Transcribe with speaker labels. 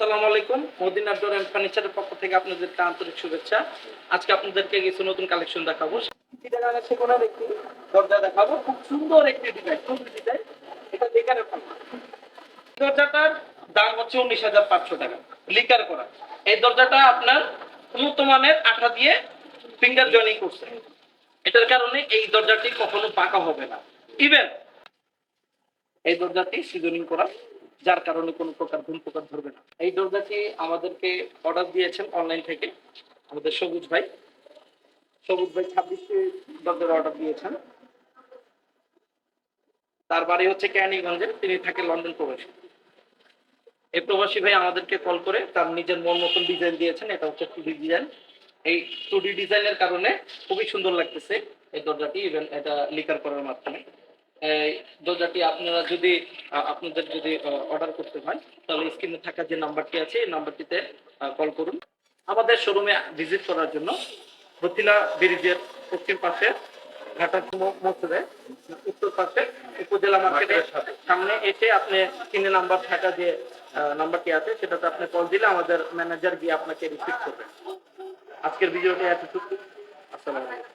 Speaker 1: আসসালামু আলাইকুম। Medina door and ফার্নিচারের পক্ষ থেকে আপনাদেরকে আন্তরিক শুভেচ্ছা। আজকে আপনাদেরকে কিছু নতুন কালেকশন দেখাবো। চিটাগাং সেগুনের একটি দরজা দেখাবো। খুব সুন্দর একটি ডিজাইন, সুন্দর ডিজাইন। এটা লিকারের পাল্লা। দরজাটার দাম হচ্ছে ১৯,৫০০ টাকা। লিকার করা। এই দরজাটা আপনার উন্নত মানের আঠা দিয়ে ফিঙ্গার জয়েনিং করছে। এটার কারণে এই দরজাটি কখনো পাকা হবে না। ইভেন এই দরজাটি সিজনিং করা, যার কারণে কোনো প্রকার ঘুম পোকা ধরবে না। এই দরজাটি আমাদেরকে অর্ডার দিয়েছেন অনলাইন থেকে আমাদের সবুজ ভাই। সবুজ ভাই ২৬টি দরজার অর্ডার দিয়েছেন। তার বাড়ি হচ্ছে কেরানীগঞ্জে, তিনি থাকে লন্ডন প্রবাসী। এই প্রবাসী ভাই আমাদেরকে কল করে তার নিজের মন মতন ডিজাইন দিয়েছেন। এটা হচ্ছে 2D ডিজাইন। এই 2D ডিজাইনের কারণে খুবই সুন্দর লাগতেছে এই দরজাটি। ইভেন এটা লিকার করার মাধ্যমে এই দরজাটি আপনারা যদি আপনাদের যদি অর্ডার করতে হয় তাহলে স্ক্রিনে থাকা যে নাম্বারটি আছে এই নাম্বারটিতে কল করুন। আমাদের শোরুমে ভিজিট করার জন্য বথিলা ব্রিজের পশ্চিম পাশে ঘাটা মোড়ে উত্তর পাশে উপজেলা মার্কেটের সামনে এসে আপনি স্ক্রিনে নাম্বার থাকা যে নাম্বারটি আছে সেটাতে আপনি কল দিলে আমাদের ম্যানেজার গিয়ে আপনাকে রিসিভ করবে। আজকের ভিডিওটি এতটুকু। আসসালামু আলাইকুম।